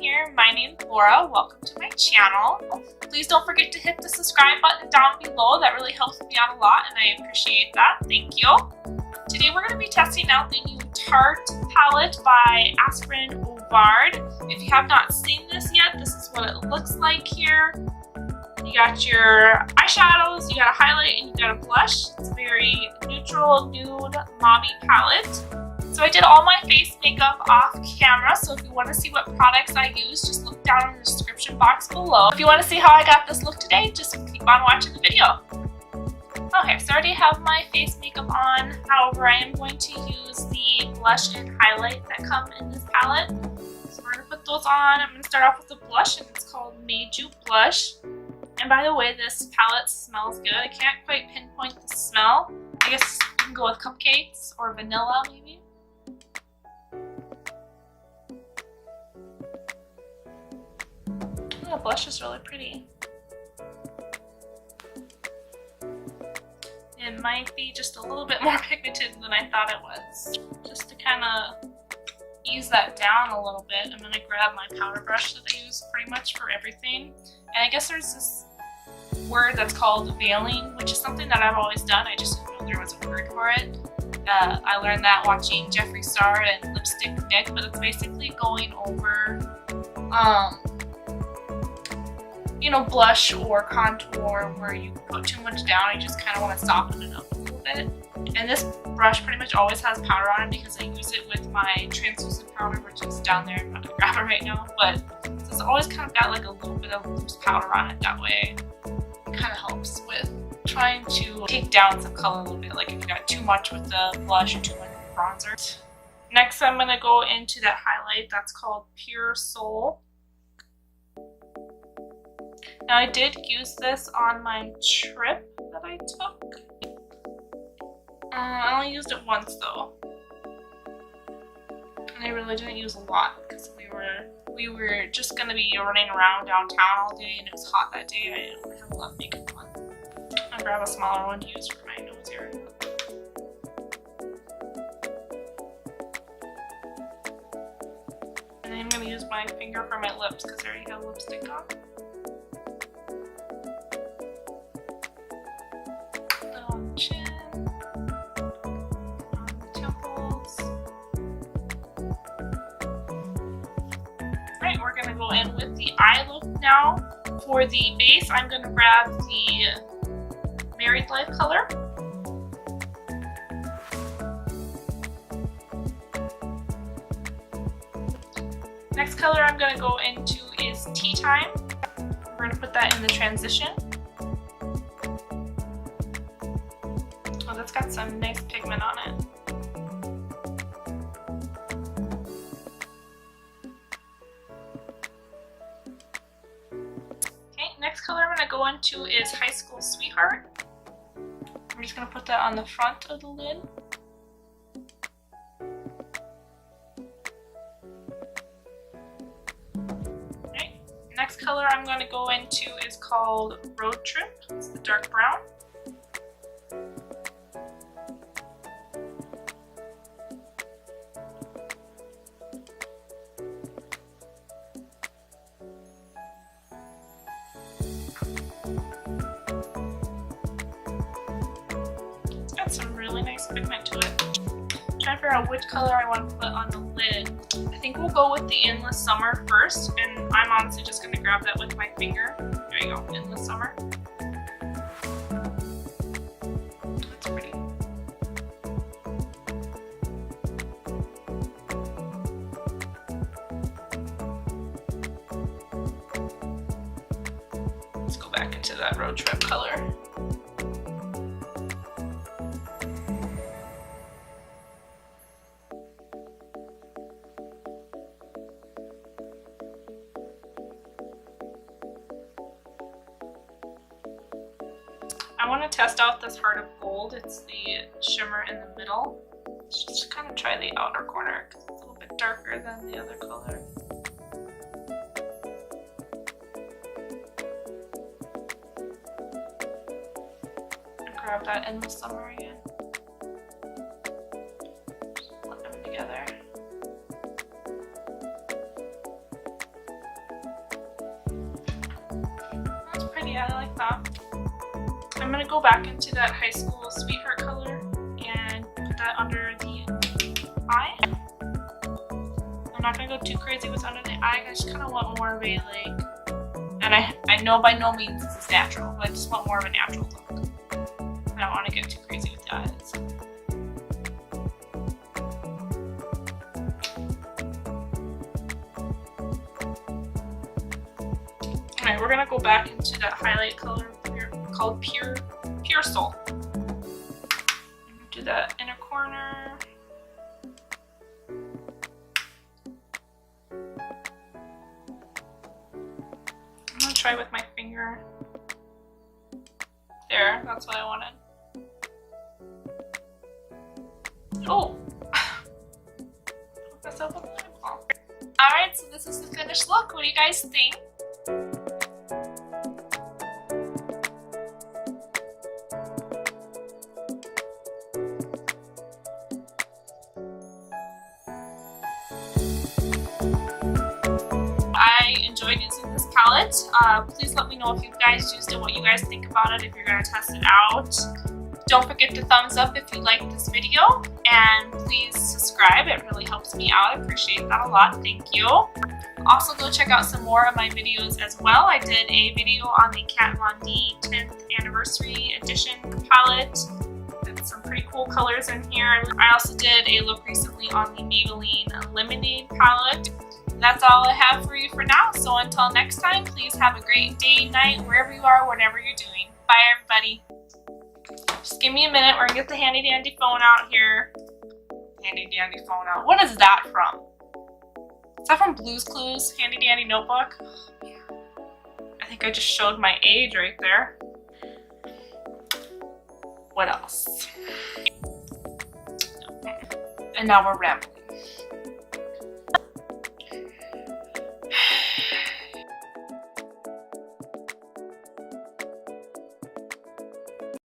here. My name's Laura. Welcome to my channel. Please don't forget to hit the subscribe button down below. That really helps me out a lot and I appreciate that. Thank you. Today we're going to be testing out the new Tarte palette by ASPYN OVARD. If you have not seen this yet, this is what it looks like here. You got your eyeshadows, you got a highlight, and you got a blush. It's a very neutral, nude, mommy palette. So I did all my face makeup off camera, so if you want to see what products I use, just look down in the description box below. If you want to see how I got this look today, just keep on watching the video. Okay, so I already have my face makeup on. However, I am going to use the blush and highlight that come in this palette. So we're going to put those on. I'm going to start off with the blush, and it's called Made You Blush. And by the way, this palette smells good. I can't quite pinpoint the smell. I guess you can go with cupcakes or vanilla maybe. The blush is really pretty. It might be just a little bit more pigmented than I thought it was. Just to kind of ease that down a little bit, I'm going to grab my powder brush that I use pretty much for everything. And I guess there's this word that's called veiling, which is something that I've always done. I just didn't know there was a word for it. I learned that watching Jeffree Star and Lipstick Nick, but it's basically going over you know, blush or contour where you put too much down. You just kind of want to soften it up a little bit. And this brush pretty much always has powder on it because I use it with my translucent powder, which is down there. I'm not going to grab it right now, but so it's always kind of got like a little bit of loose powder on it. That way it kind of helps with trying to take down some color a little bit, like if you got too much with the blush or too much with the bronzer. Next, I'm going to go into that highlight that's called Pure Soul. Now I did use this on my trip that I took. I only used it once though. And I really didn't use a lot because we were just gonna be running around downtown all day and it was hot that day. I didn't really have a lot of makeup on. I'll grab a smaller one to use for my nose area. And then I'm gonna use my finger for my lips because I already have lipstick on. Chin, on the temples. Alright, we're going to go in with the eye look now. For the base, I'm going to grab the Married Life color. Next color I'm going to go into is Tea Time. We're going to put that in the transition. It's got some nice pigment on it. Okay, next color I'm going to go into is High School Sweetheart. I'm just going to put that on the front of the lid. Okay, next color I'm going to go into is called Road Trip. It's the dark brown. Some really nice pigment to it. I'm trying to figure out which color I want to put on the lid. I think we'll go with the Endless Summer first, and I'm honestly just going to grab that with my finger. There you go, Endless Summer. That's pretty. Let's go back into that Road Trip color. I want to test out this Heart of Gold. It's the shimmer in the middle. Let's just kind of try the outer corner because it's a little bit darker than the other color. And grab that Endless Summer again. Just put them together. I'm gonna go back into that high school sweetheart color and put that under the eye. I'm not gonna go too crazy with under the eye. I just kind of want more of a like, and I know by no means this is natural, but I just want more of a natural look. I don't want to get too crazy with the eyes. Alright, we're gonna go back into that highlight color called Pure Soul. Do that inner corner. I'm gonna try with my finger. There, that's what I wanted. Oh! Myself with lip balm. Alright, so this is the finished look. What do you guys think? I enjoyed using this palette. Please let me know if you guys used it, what you guys think about it, if you're going to test it out. Don't forget to thumbs up if you liked this video, and please subscribe. It really helps me out. I appreciate that a lot. Thank you. Also, go check out some more of my videos as well. I did a video on the Kat Von D 10th Anniversary Edition palette. There's some pretty cool colors in here. I also did a look recently on the Maybelline Lemonade palette. That's all I have for you for now. So until next time, please have a great day, night, wherever you are, whatever you're doing. Bye, everybody. Just give me a minute. We're gonna get the handy dandy phone out here. Handy dandy phone out. What is that from? Is that from Blue's Clues? Handy dandy notebook? I think I just showed my age right there. What else? And now we're rambling.